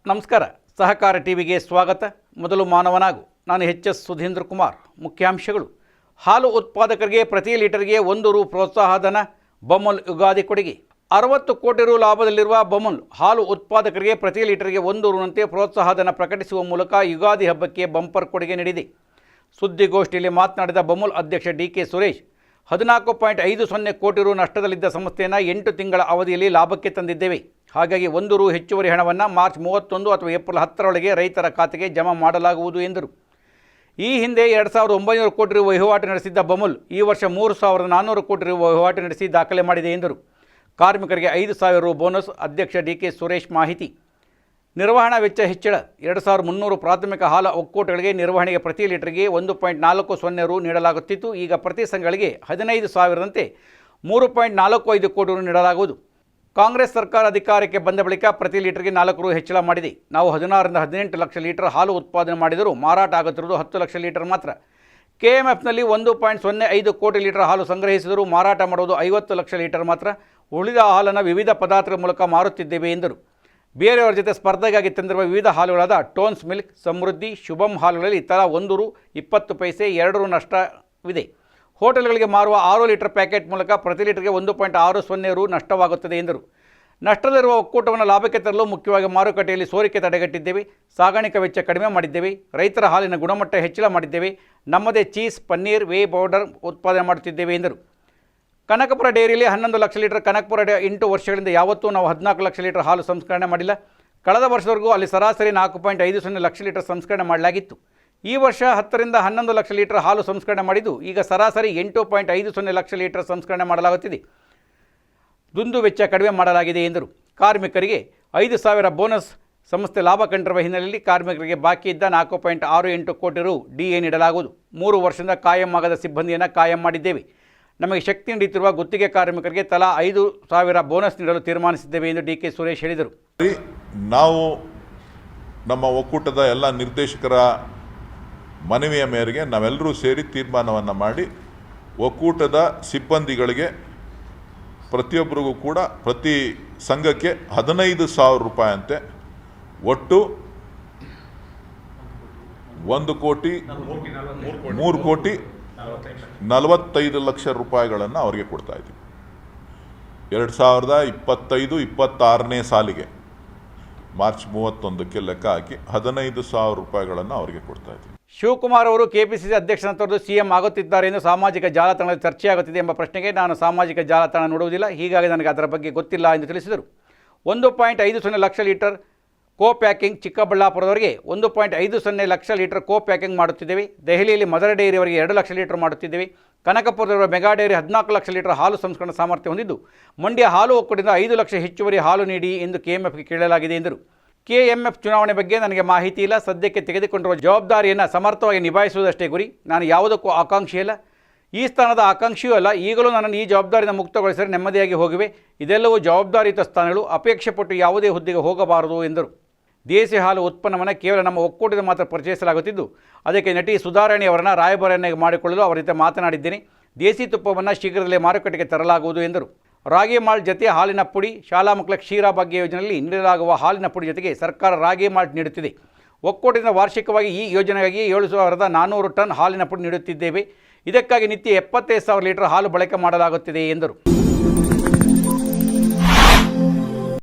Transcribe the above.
ನಮಸ್ಕಾರ. ಸಹಕಾರ ಟಿವಿಗೆ ಸ್ವಾಗತ. ಮೊದಲು ಮಾನವನಾಗು. ನಾನು ಎಚ್.ಎಸ್. ಸುಧೀಂದ್ರ ಕುಮಾರ್. ಮುಖ್ಯಾಂಶಗಳು: ಹಾಲು ಉತ್ಪಾದಕರಿಗೆ ಪ್ರತಿ ಲೀಟರ್ಗೆ ₹1 ಪ್ರೋತ್ಸಾಹಧನ. ಬಮೂಲ್ ಯುಗಾದಿ ಕೊಡುಗೆ. 60 ಕೋಟಿ ರು ಲಾಭದಲ್ಲಿರುವ ಬಮೂಲ್ ಹಾಲು ಉತ್ಪಾದಕರಿಗೆ ಪ್ರತಿ ಲೀಟರ್ಗೆ ₹1ನಂತೆ ಪ್ರೋತ್ಸಾಹಧನ ಪ್ರಕಟಿಸುವ ಮೂಲಕ ಯುಗಾದಿ ಹಬ್ಬಕ್ಕೆ ಬಂಪರ್ ಕೊಡುಗೆ ನೀಡಿದೆ. ಸುದ್ದಿಗೋಷ್ಠಿಯಲ್ಲಿ ಮಾತನಾಡಿದ ಬಮೂಲ್ ಅಧ್ಯಕ್ಷ ಡಿ.ಕೆ. ಸುರೇಶ್, 14.50 ಕೋಟಿ ರು ನಷ್ಟದಲ್ಲಿದ್ದ ಸಂಸ್ಥೆಯನ್ನು 8 ತಿಂಗಳ ಅವಧಿಯಲ್ಲಿ ಲಾಭಕ್ಕೆ ತಂದಿದ್ದೇವೆ. ಹಾಗಾಗಿ ₹1 ಹೆಚ್ಚುವರಿ ಹಣವನ್ನು ಮಾರ್ಚ್ 31 ಅಥವಾ ಏಪ್ರಿಲ್ 10 ರೈತರ ಖಾತೆಗೆ ಜಮಾ ಮಾಡಲಾಗುವುದು ಎಂದರು. ಈ ಹಿಂದೆ 2,900 ಕೋಟಿ ರು ವಹಿವಾಟು ನಡೆಸಿದ್ದ ಬಮೂಲ್ ಈ ವರ್ಷ 3,400 ಕೋಟಿ ರು ವಹಿವಾಟು ನಡೆಸಿ ದಾಖಲೆ ಮಾಡಿದೆ ಎಂದರು. ಕಾರ್ಮಿಕರಿಗೆ 5,000 ರು ಬೋನಸ್. ಅಧ್ಯಕ್ಷ ಡಿ.ಕೆ. ಸುರೇಶ್ ಮಾಹಿತಿ. ನಿರ್ವಹಣಾ ವೆಚ್ಚ ಹೆಚ್ಚಳ. 2,300 ಪ್ರಾಥಮಿಕ ಹಾಲು ಒಕ್ಕೂಟಗಳಿಗೆ ನಿರ್ವಹಣೆಗೆ ಪ್ರತಿ ಲೀಟರ್ಗೆ 1.40 ರು ನೀಡಲಾಗುತ್ತಿತ್ತು. ಈಗ ಪ್ರತಿ ಸಂಘಗಳಿಗೆ 15,000ರಂತೆ 3.45 ಕೋಟಿ ರು ನೀಡಲಾಗುವುದು. ಕಾಂಗ್ರೆಸ್ ಸರ್ಕಾರ ಅಧಿಕಾರಕ್ಕೆ ಬಂದ ಬಳಿಕ ಪ್ರತಿ ಲೀಟರ್ಗೆ 4 ರು ಹೆಚ್ಚಳ ಮಾಡಿದೆ. ನಾವು 16ರಿಂದ 18 ಲಕ್ಷ ಲೀಟರ್ ಹಾಲು ಉತ್ಪಾದನೆ ಮಾಡಿದರೂ ಮಾರಾಟ ಆಗುತ್ತಿರುವುದು 10 ಲಕ್ಷ ಲೀಟರ್ ಮಾತ್ರ. ಕೆಎಂಎಫ್ನಲ್ಲಿ 1.05 ಕೋಟಿ ಲೀಟರ್ ಹಾಲು ಸಂಗ್ರಹಿಸಿದರೂ ಮಾರಾಟ ಮಾಡುವುದು 50 ಲಕ್ಷ ಲೀಟರ್ ಮಾತ್ರ. ಉಳಿದ ಹಾಲನ್ನು ವಿವಿಧ ಪದಾರ್ಥಗಳ ಮೂಲಕ ಮಾರುತ್ತಿದ್ದೇವೆ ಎಂದರು. ಬೇರೆಯವರ ಜೊತೆ ಸ್ಪರ್ಧೆಗಾಗಿ ತಂದಿರುವ ವಿವಿಧ ಹಾಲುಗಳಾದ ಟೋನ್ಸ್ ಮಿಲ್ಕ್, ಸಮೃದ್ಧಿ, ಶುಭಂ ಹಾಲುಗಳಲ್ಲಿ ತಲಾ ₹1, 20 ಪೈಸೆ, ₹2 ನಷ್ಟವಿದೆ. ಹೋಟೆಲ್ಗಳಿಗೆ ಮಾರುವ 6 ಲೀಟರ್ ಪ್ಯಾಕೆಟ್ ಮೂಲಕ ಪ್ರತಿ ಲೀಟರ್ಗೆ 1.60 ರು ನಷ್ಟವಾಗುತ್ತದೆ ಎಂದರು. ನಷ್ಟದಲ್ಲಿರುವ ಒಕ್ಕೂಟವನ್ನು ಲಾಭಕ್ಕೆ ತರಲು ಮುಖ್ಯವಾಗಿ ಮಾರುಕಟ್ಟೆಯಲ್ಲಿ ಸೋರಿಕೆ ತಡೆಗಟ್ಟಿದ್ದೇವೆ. ಸಾಗಾಣಿಕಾ ವೆಚ್ಚ ಕಡಿಮೆ ಮಾಡಿದ್ದೇವೆ. ರೈತರ ಹಾಲಿನ ಗುಣಮಟ್ಟ ಹೆಚ್ಚಳ ಮಾಡಿದ್ದೇವೆ. ನಮ್ಮದೇ ಚೀಸ್, ಪನ್ನೀರ್, ವೇ ಪೌಡರ್ ಉತ್ಪಾದನೆ ಮಾಡುತ್ತಿದ್ದೇವೆ ಎಂದರು. ಕನಕಪುರ ಡೈರಿಯಲ್ಲಿ 11 ಲಕ್ಷ ಲೀಟರ್. ಕನಕಪುರ 8 ವರ್ಷಗಳಿಂದ ಯಾವತ್ತೂ ನಾವು 14 ಲಕ್ಷ ಲೀಟರ್ ಹಾಲು ಸಂಸ್ಕರಣೆ ಮಾಡಿಲ್ಲ. ಕಳೆದ ವರ್ಷದವರೆಗೂ ಅಲ್ಲಿ ಸರಾಸರಿ 4.50 ಲಕ್ಷ ಲೀಟರ್ ಸಂಸ್ಕರಣೆ ಮಾಡಲಾಗಿತ್ತು. ಈ ವರ್ಷ 10ರಿಂದ 11 ಲಕ್ಷ ಲೀಟರ್ ಹಾಲು ಸಂಸ್ಕರಣೆ ಮಾಡಿದ್ದು ಈಗ ಸರಾಸರಿ 8.50 ಲಕ್ಷ ಲೀಟರ್ ಸಂಸ್ಕರಣೆ ಮಾಡಲಾಗುತ್ತಿದೆ. ದುಂದು ವೆಚ್ಚ ಕಡಿಮೆ ಮಾಡಲಾಗಿದೆ ಎಂದರು. ಕಾರ್ಮಿಕರಿಗೆ 5,000 ಬೋನಸ್. ಸಂಸ್ಥೆ ಲಾಭ ಕಂಡಿರುವ ಹಿನ್ನೆಲೆಯಲ್ಲಿ ಕಾರ್ಮಿಕರಿಗೆ ಬಾಕಿ ಇದ್ದ 4.68 ಕೋಟಿ ರು ಡಿಎ ನೀಡಲಾಗುವುದು. 3 ವರ್ಷದಿಂದ ಕಾಯಂ ಆಗದ ಸಿಬ್ಬಂದಿಯನ್ನು ಕಾಯಂ ಮಾಡಿದ್ದೇವೆ. ನಮಗೆ ಶಕ್ತಿ ನೀಡುತ್ತಿರುವ ಗುತ್ತಿಗೆ ಕಾರ್ಮಿಕರಿಗೆ ತಲಾ 5,000 ಬೋನಸ್ ನೀಡಲು ತೀರ್ಮಾನಿಸಿದ್ದೇವೆ ಎಂದು ಡಿ.ಕೆ. ಸುರೇಶ್ ಹೇಳಿದರು. ನಾವು ನಮ್ಮ ಒಕ್ಕೂಟದ ಎಲ್ಲ ನಿರ್ದೇಶಕರ ಮನವಿಯ ಮೇರೆಗೆ ನಾವೆಲ್ಲರೂ ಸೇರಿ ತೀರ್ಮಾನವನ್ನು ಮಾಡಿ ಒಕ್ಕೂಟದ ಸಿಬ್ಬಂದಿಗಳಿಗೆ ಪ್ರತಿಯೊಬ್ಬರಿಗೂ ಕೂಡ ಪ್ರತಿ ಸಂಘಕ್ಕೆ 15,000 ರೂಪಾಯಿ ಅಂತೆ ಒಟ್ಟು 1,3,45 ಲಕ್ಷ ರೂಪಾಯಿಗಳನ್ನು ಅವರಿಗೆ ಕೊಡ್ತಾ ಇದ್ದೀವಿ. 2025-26ನೇ ಸಾಲಿಗೆ ಮಾರ್ಚ್ 31ಕ್ಕೆ ಲೆಕ್ಕ ಹಾಕಿ 15,000 ರೂಪಾಯಿಗಳನ್ನು ಅವರಿಗೆ ಕೊಡ್ತಾ ಇದ್ದೀವಿ. ಶಿವಕುಮಾರ್ ಅವರು ಕೆಪಿಸಿಸಿ ಅಧ್ಯಕ್ಷನ ತೊರೆದು ಸಿಎಂ ಆಗುತ್ತಿದ್ದಾರೆ ಎಂದು ಸಾಮಾಜಿಕ ಜಾಲತಾಣದಲ್ಲಿ ಚರ್ಚೆಯಾಗುತ್ತಿದೆ ಎಂಬ ಪ್ರಶ್ನೆಗೆ ನಾನು ಸಾಮಾಜಿಕ ಜಾಲತಾಣ ನೋಡುವುದಿಲ್ಲ, ಹೀಗಾಗಿ ನನಗೆ ಅದರ ಬಗ್ಗೆ ಗೊತ್ತಿಲ್ಲ ಎಂದು ತಿಳಿಸಿದರು. 1.50 ಲಕ್ಷ ಲೀಟರ್ ಕೋ ಪ್ಯಾಕಿಂಗ್. ಚಿಕ್ಕಬಳ್ಳಾಪುರದವರೆಗೆ 1.50 ಲಕ್ಷ ಲೀಟರ್ ಕೋ ಪ್ಯಾಕಿಂಗ್ ಮಾಡುತ್ತಿದ್ದೇವೆ. ದೆಹಲಿಯಲ್ಲಿ ಮದರ್ ಡೈರಿಯವರಿಗೆ 2 ಲಕ್ಷ ಲೀಟರ್ ಮಾಡುತ್ತಿದ್ದೇವೆ. ಕನಕಪುರದವರ ಮೆಗಾ ಡೈರಿ 14 ಲಕ್ಷ ಲೀಟರ್ ಹಾಲು ಸಂಸ್ಕರಣಾ ಸಾಮರ್ಥ್ಯ ಹೊಂದಿದ್ದು ಮಂಡ್ಯ ಹಾಲು ಒಕ್ಕೂಟದಿಂದ 5 ಲಕ್ಷ ಹೆಚ್ಚುವರಿ ಹಾಲು ನೀಡಿ ಎಂದು ಕೆಎಂಎಫ್ಗೆ ಕೇಳಲಾಗಿದೆ ಎಂದರು. ಕೆಎಂಎಫ್ ಚುನಾವಣೆ ಬಗ್ಗೆ ನನಗೆ ಮಾಹಿತಿ ಇಲ್ಲ. ಸದ್ಯಕ್ಕೆ ತೆಗೆದುಕೊಂಡಿರುವ ಜವಾಬ್ದಾರಿಯನ್ನು ಸಮರ್ಥವಾಗಿ ನಿಭಾಯಿಸುವುದಷ್ಟೇ ಗುರಿ. ನಾನು ಯಾವುದಕ್ಕೂ ಆಕಾಂಕ್ಷಿಯಲ್ಲ, ಈ ಸ್ಥಾನದ ಆಕಾಂಕ್ಷಿಯೂ ಅಲ್ಲ. ಈಗಲೂ ನನ್ನನ್ನು ಈ ಜವಾಬ್ದಾರಿಯಿಂದ ಮುಕ್ತಗೊಳಿಸಿದರೆ ನೆಮ್ಮದಿಯಾಗಿ ಹೋಗಿವೆ. ಇದೆಲ್ಲವೂ ಜವಾಬ್ದಾರಿಯುತ ಸ್ಥಾನಗಳು. ಅಪೇಕ್ಷೆ ಪಟ್ಟು ಯಾವುದೇ ಹುದ್ದೆಗೆ ಹೋಗಬಾರದು ಎಂದರು. ದೇಸಿ ಹಾಲು ಉತ್ಪನ್ನವನ್ನು ಕೇವಲ ನಮ್ಮ ಒಕ್ಕೂಟದ ಮಾತ್ರ ಪರಿಚಯಿಸಲಾಗುತ್ತಿದ್ದು ಅದಕ್ಕೆ ನಟಿ ಸುಧಾರಾಣಿಯವರನ್ನು ರಾಯಭಾರಿಯನ್ನಾಗಿ ಮಾಡಿಕೊಳ್ಳಲು ಅವರ ಜೊತೆ ಮಾತನಾಡಿದ್ದೇನೆ. ದೇಸಿ ತುಪ್ಪವನ್ನು ಶೀಘ್ರದಲ್ಲೇ ಮಾರುಕಟ್ಟೆಗೆ ತರಲಾಗುವುದು ಎಂದರು. ರಾಗಿ ಮಾಲ್ಟ್ ಜೊತೆ ಹಾಲಿನ ಪುಡಿ. ಶಾಲಾ ಮಕ್ಕಳ ಕ್ಷೀರ ಭಾಗ್ಯ ಯೋಜನೆಯಲ್ಲಿ ನೀಡಲಾಗುವ ಹಾಲಿನ ಪುಡಿ ಜೊತೆಗೆ ಸರ್ಕಾರ ರಾಗಿ ಮಾಲ್ಟ್ ನೀಡುತ್ತಿದೆ. ಒಕ್ಕೂಟದಿಂದ ವಾರ್ಷಿಕವಾಗಿ ಈ ಯೋಜನೆಗಾಗಿ 7,400 ಟನ್ ಹಾಲಿನ ಪುಡಿ ನೀಡುತ್ತಿದ್ದೇವೆ. ಇದಕ್ಕಾಗಿ ನಿತ್ಯ 75,000 ಲೀಟರ್ ಹಾಲು ಬಳಕೆ ಮಾಡಲಾಗುತ್ತಿದೆ ಎಂದರು.